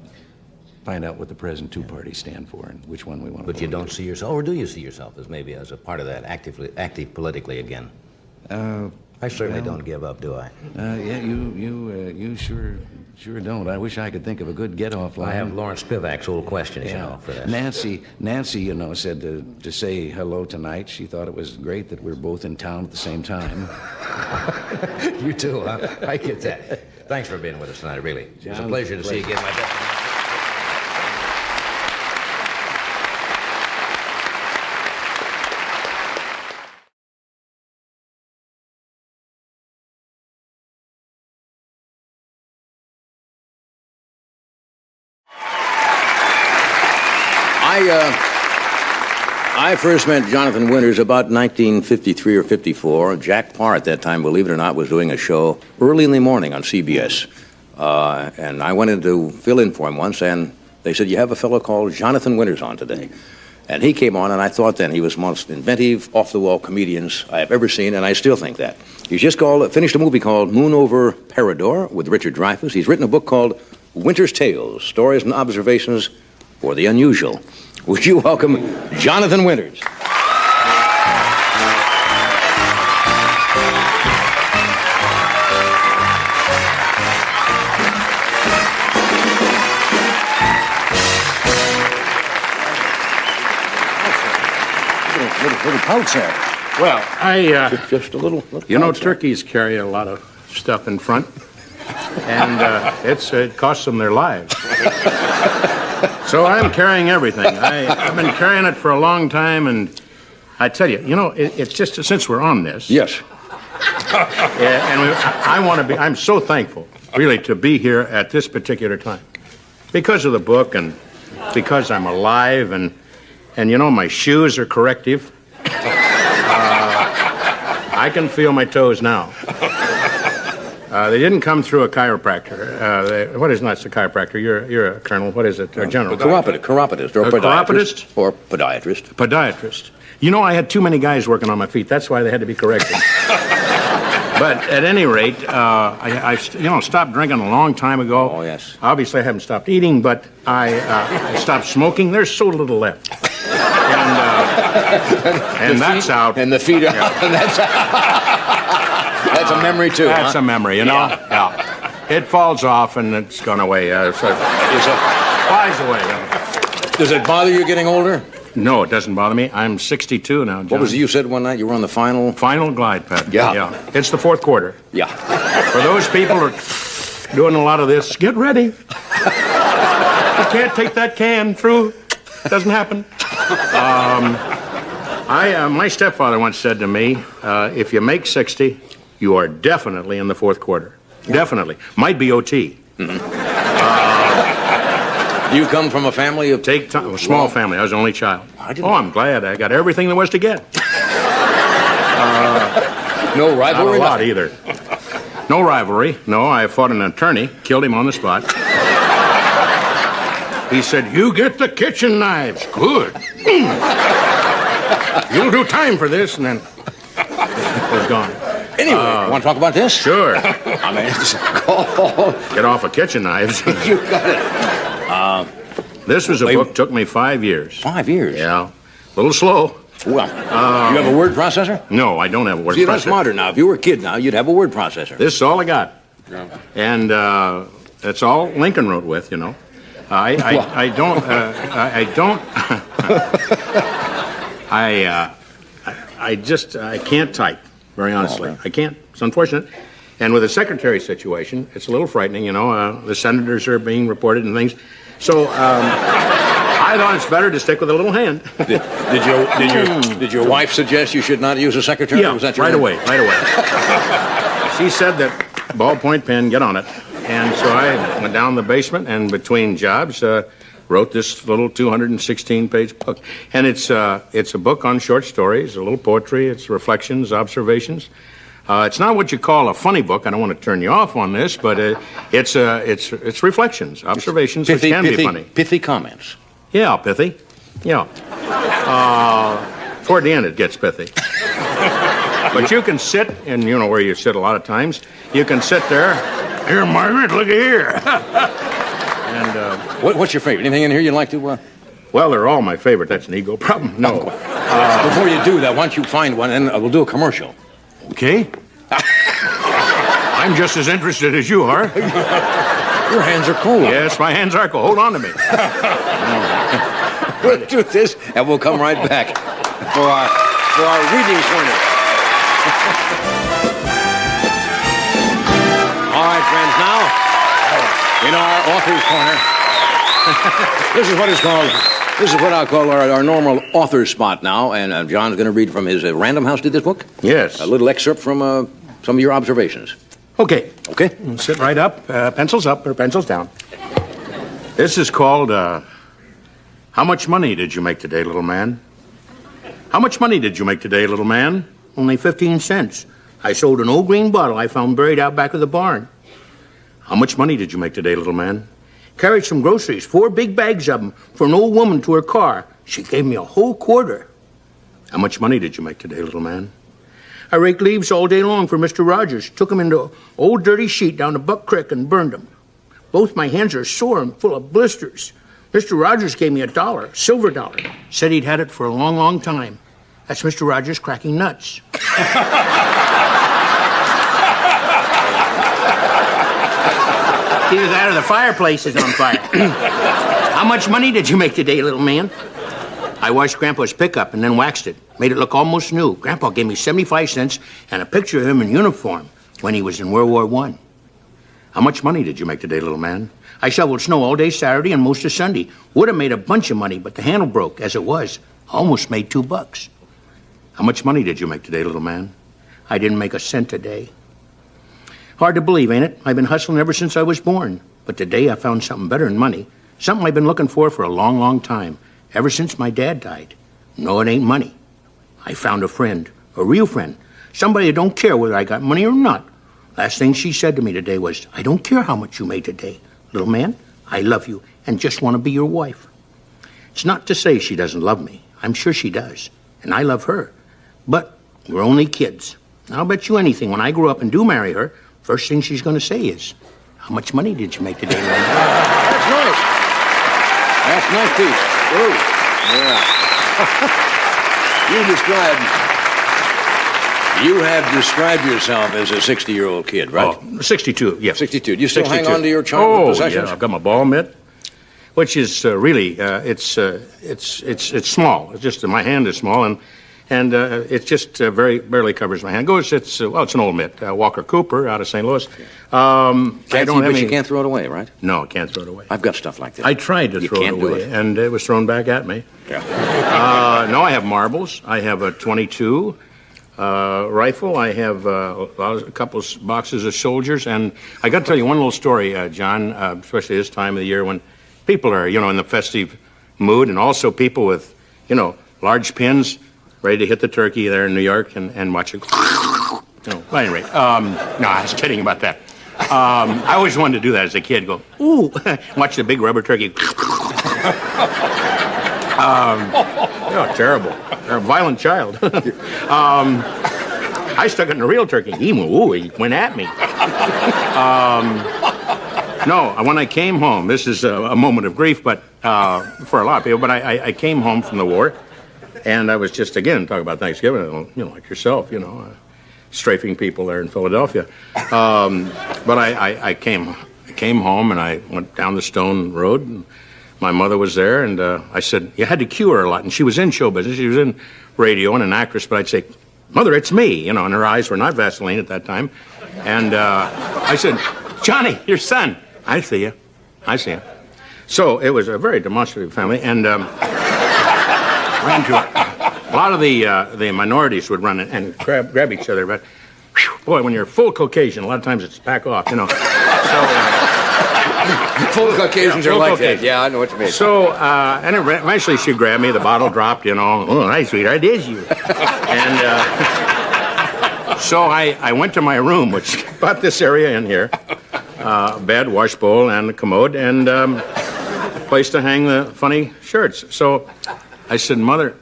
find out what the present two parties stand for and which one we want to. But you don't see yourself, or do you see yourself as maybe as a part of that, active politically again? I certainly don't give up, do I? Yeah, you sure don't. I wish I could think of a good get-off line. I have Lawrence Spivak's old questions, you know, for this. Nancy, you know, said to say hello tonight. She thought it was great that we're both in town at the same time. You too, huh? I get that. Thanks for being with us tonight, really. It was a pleasure to see you again, my best. I first met Jonathan Winters about 1953 or 54. Jack Parr at that time, believe it or not, was doing a show early in the morning on CBS. And I went in to fill in for him once, and they said, you have a fellow called Jonathan Winters on today. And he came on, and I thought then he was the most inventive, off-the-wall comedians I have ever seen, and I still think that. He's just finished a movie called Moon Over Parador with Richard Dreyfuss. He's written a book called Winter's Tales, Stories and Observations for the Unusual. Would you welcome Jonathan Winters? Little pouch there. Well, just a little you know, turkeys carry a lot of stuff in front, and it costs them their lives. So I'm carrying everything. I've been carrying it for a long time, and I tell you, you know, it's just since we're on this. Yes. Yeah, and I want to be. I'm so thankful, really, to be here at this particular time, because of the book and because I'm alive, and you know, my shoes are corrective. I can feel my toes now. They didn't come through a chiropractor. What is not a chiropractor? You're a colonel. What is it? A general. Chiropodist or podiatrist. Or podiatrist. Podiatrist. You know, I had too many guys working on my feet. That's why they had to be corrected. But at any rate, I stopped drinking a long time ago. Oh, yes. Obviously, I haven't stopped eating, but I stopped smoking. There's so little left. And that's out. And the feet are out. And that's out. That's a memory, too. That's a memory, you know? Yeah. It falls off, and it's gone away. It flies away. Does it bother you getting older? No, it doesn't bother me. I'm 62 now, John. What was it you said one night? You were on the final glide pad. Yeah. It's the fourth quarter. Yeah. For those people who are doing a lot of this, get ready. You can't take that can through. Doesn't happen. My stepfather once said to me, if you make 60, you are definitely in the fourth quarter. Definitely. Might be OT. Mm-hmm. You come from a family of... A small family. I was the only child. I'm glad. I got everything there was to get. No rivalry? Not a lot either. No rivalry. No, I fought an attorney, killed him on the spot. He said, you get the kitchen knives. Good. You'll do time for this, and then it was gone. Anyway, want to talk about this? Sure. I mean, it's called... Get off of kitchen knives. You got it. This was a book, took me 5 years. 5 years? Yeah. A little slow. Well, you have a word processor? No, I don't have a word processor. See, that's modern now. If you were a kid now, you'd have a word processor. This is all I got. Yeah. And that's all Lincoln wrote with, you know. I can't type, very honestly. Oh, I can't. It's unfortunate. And with the secretary situation, it's a little frightening, you know. The senators are being reported and things. So I thought it's better to stick with a little hand. Did your wife suggest you should not use a secretary? Yeah, was that right away. She said that ballpoint pen, get on it. And so I went down the basement, and between jobs, wrote this little 216-page book. And it's a book on short stories, a little poetry, it's reflections, observations. It's not what you call a funny book. I don't want to turn you off on this, but it's reflections, observations, which can be funny. Pithy comments. Yeah, pithy. Yeah. Toward the end, it gets pithy. But you can sit, and you know where you sit a lot of times. You can sit there. Here, Margaret, look at here. And what's your favorite? Anything in here you'd like to? Well, they're all my favorite. That's an ego problem. No. Before you do that, why don't you find one, and we'll do a commercial. Okay. I'm just as interested as you are. Your hands are cold. Yes, my hands are cold. Hold on to me. We'll do this, and we'll come right back for our reading corner. All right, friends, now, in our author's corner, this is what I'll call our normal author's spot now, and John's going to read from his Random House did this book? Yes. A little excerpt from some of your observations. Okay. Okay. Sit right up, pencils up or pencils down. This is called, How Much Money Did You Make Today, Little Man? How much money did you make today, little man? Only 15 cents. I sold an old green bottle I found buried out back of the barn. How much money did you make today, little man? Carried some groceries, 4 big bags of them, for an old woman to her car. She gave me a whole quarter. How much money did you make today, little man? I raked leaves all day long for Mr. Rogers. Took them into an old dirty sheet down to Buck Creek and burned them. Both my hands are sore and full of blisters. Mr. Rogers gave me $1, silver dollar. Said he'd had it for a long, long time. That's Mr. Rogers cracking nuts. Either that or the fireplace is on fire. How much money did you make today, little man? I washed Grandpa's pickup and then waxed it. Made it look almost new. Grandpa gave me 75 cents and a picture of him in uniform when he was in World War I. How much money did you make today, little man? I shoveled snow all day Saturday and most of Sunday. Would have made a bunch of money, but the handle broke as it was. Almost made $2. How much money did you make today, little man? I didn't make a cent today. Hard to believe, ain't it? I've been hustling ever since I was born. But today I found something better than money. Something I've been looking for a long, long time. Ever since my dad died. No, it ain't money. I found a friend. A real friend. Somebody that don't care whether I got money or not. Last thing she said to me today was, I don't care how much you made today. Little man, I love you and just want to be your wife. It's not to say she doesn't love me. I'm sure she does. And I love her. But we're only kids. I'll bet you anything, when I grow up and do marry her, first thing she's going to say is, how much money did you make today? That's right. That's nice piece. Ooh. Yeah. You have described yourself as a 60-year-old kid, right? Oh, 62, yes. 62. Do you still 62. hang on to your childhood possessions? Yeah, I've got my ball mitt, which is really, it's small. It's just, my hand is small, and it just barely covers my hand. It's an old mitt, Walker Cooper out of St. Louis. But you can't throw it away, right? No, I can't throw it away. I've got stuff like that. I tried to throw it away, and it was thrown back at me. Yeah. No, I have marbles. I have a .22 rifle. I have a couple of boxes of soldiers, and I got to tell you one little story, John, especially this time of the year when people are, in the festive mood, and also people with, large pins ready to hit the turkey there in New York and watch it. At any rate, no, I was kidding about that. I always wanted to do that as a kid. Go, ooh, watch the big rubber turkey. Terrible. They're a violent child. I stuck it in a real turkey. He went at me. No, when I came home, this is a moment of grief, but for a lot of people, but I came home from the war, and I was just, again, talking about Thanksgiving, like yourself, strafing people there in Philadelphia. But I came home, and I went down the Stone Road, and my mother was there, and I said, you had to cue her a lot, and she was in show business. She was in radio and an actress, but I'd say, Mother, it's me, and her eyes were not Vaseline at that time. And I said, Johnny, your son. I see you. So it was a very demonstrative family, and ran to it. A lot of the minorities would run and grab each other, but boy, when you're full Caucasian, a lot of times it's back off, So Full Caucasians are like that. Yeah, I know what you mean. So, and eventually she grabbed me. The bottle dropped, you know. Oh, hi, sweetheart, it is you. And so I went to my room, which got this area in here. Bed, wash bowl, and a commode, and place to hang the funny shirts. So I said, Mother,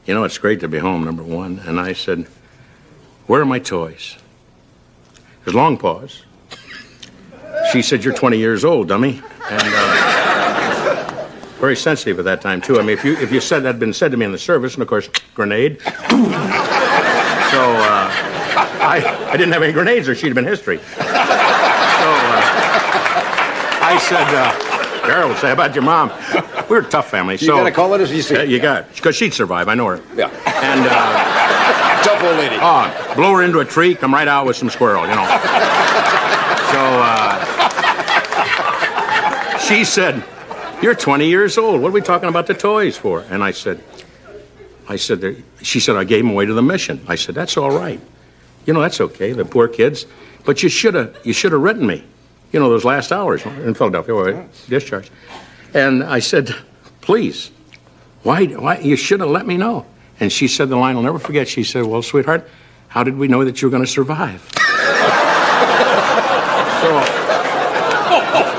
you know, it's great to be home, number one. And I said, where are my toys? There's a long pause. She said, you're 20 years old, dummy. And very sensitive at that time, too. I mean, if you said that had been said to me in the service, and of course, grenade. So I didn't have any grenades, or she'd have been history. So I said, Carol, say about your mom. We're a tough family. You gotta call it as you see it. You got it. Because she'd survive. I know her. Yeah. And tough old lady. Oh, blow her into a tree, come right out with some squirrel, you know. So she said, you're 20 years old. What are we talking about the toys for? And I said, she said, I gave them away to the mission. I said, that's all right. You know, that's okay, the poor kids. But you should have written me. You know, those last hours in Philadelphia, where I discharged. And I said, please, why, you should have let me know. And she said the line I'll never forget. She said, well, sweetheart, how did we know that you were going to survive? So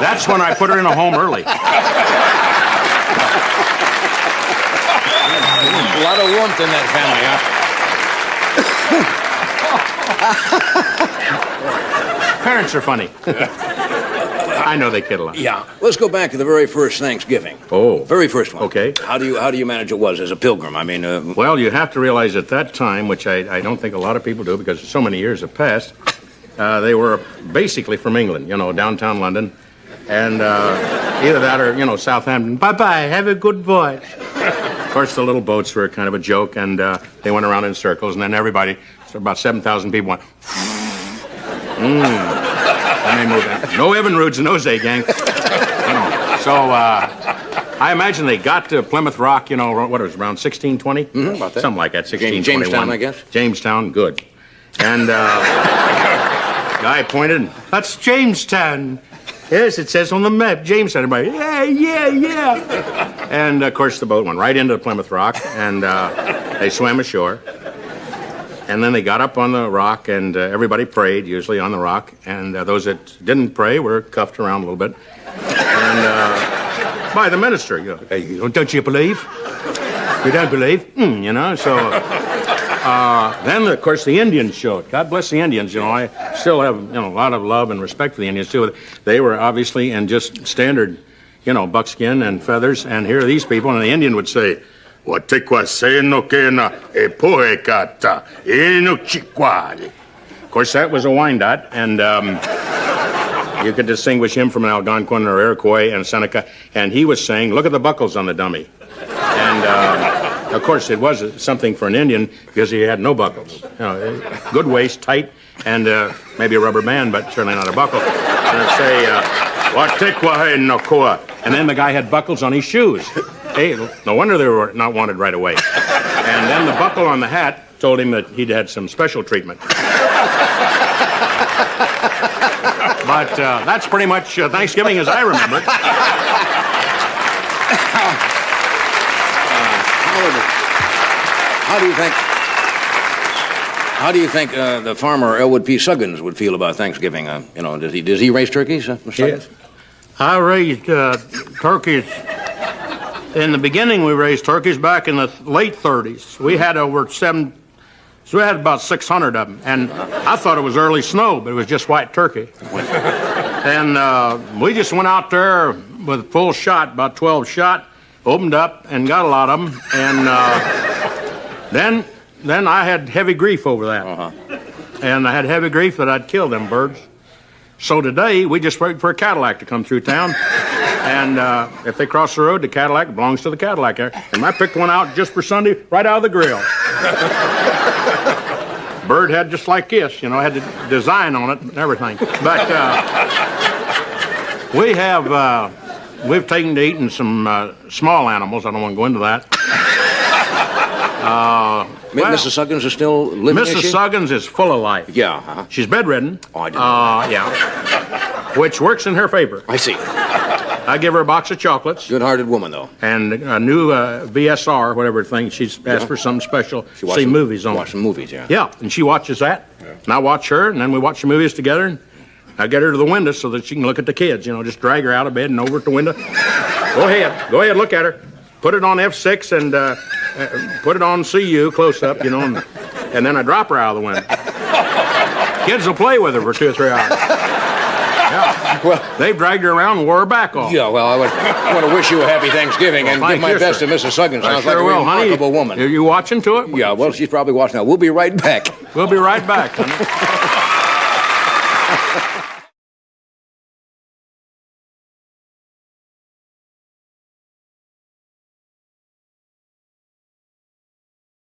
that's when I put her in a home early. A lot of warmth in that family, huh? Parents are funny. I know they kid a lot. Yeah. Let's go back to the very first Thanksgiving. Oh. Very first one. Okay. How do you manage it was as a pilgrim? I mean... Well, you have to realize at that time, which I don't think a lot of people do because so many years have passed, they were basically from England, you know, downtown London. And either that or, you know, Southampton. Bye-bye, have a good voyage. Of course, the little boats were kind of a joke, and they went around in circles, and then everybody, so about 7,000 people went... And they moved in. No Evinrudes in those days, gang. So I imagine they got to Plymouth Rock, you know, what it was, around 1620? About that. Something like that, 1621. Jamestown, I guess? Jamestown, good. And guy pointed, that's Jamestown. Yes, it says on the map, Jamestown. Everybody, yeah. And, of course, the boat went right into Plymouth Rock, and they swam ashore. And then they got up on the rock, and everybody prayed, usually on the rock. And those that didn't pray were cuffed around a little bit. And by the minister, you know, hey, don't you believe? You don't believe? You know, so... then, of course, the Indians showed. God bless the Indians, you know. I still have, you know, a lot of love and respect for the Indians, too. They were obviously in just standard, you know, buckskin and feathers. And here are these people, and the Indian would say... Of course, that was a Wyandotte, and you could distinguish him from an Algonquin or Iroquois and Seneca, and he was saying, look at the buckles on the dummy. And, of course, it was something for an Indian because he had no buckles. You know, good waist, tight, and maybe a rubber band, but certainly not a buckle. And it'd say, and then the guy had buckles on his shoes. Hey, no wonder they were not wanted right away. And then the buckle on the hat told him that he'd had some special treatment. But that's pretty much Thanksgiving as I remember it. How do you think the farmer Elwood P. Suggins would feel about Thanksgiving? You know, does he raise turkeys, Mr. Suggins? I raised turkeys. In the beginning, we raised turkeys back in the late 30s. We had about 600 of them, and I thought it was early snow, but it was just white turkey. And we just went out there with full shot, about 12 shot, opened up and got a lot of them, and then I had heavy grief over that. And I had heavy grief that I'd kill them birds. So today, we just wait for a Cadillac to come through town. And if they cross the road, the Cadillac belongs to the Cadillac. And I picked one out just for Sunday, right out of the grill. Bird head just like this, you know, had the design on it and everything. But we've taken to eating some small animals. I don't want to go into that. Mrs. Suggins is still living, Mrs. Suggins is full of life. Yeah. She's bedridden. Oh, I didn't know that. Yeah. which works in her favor. I see. I give her a box of chocolates. Good-hearted woman, though. And a new VSR, whatever thing. She's asked for something special. See movies on. Watch some movies, yeah. Yeah, and she watches that. Yeah. And I watch her, and then we watch the movies together. And I get her to the window so that she can look at the kids. You know, just drag her out of bed and over at the window. Go ahead, look at her. Put it on F6 and put it on CU, close up, you know, and then I drop her out of the window. Kids will play with her for 2 or 3 hours. Yeah. Well, they've dragged her around and wore her back off. Yeah, well, I want to wish you a happy Thanksgiving and give my best to Mrs. Sugden. Sounds like a remarkable woman. Are you watching to it? Yeah, well, she's probably watching now. We'll be right back. We'll be right back, honey.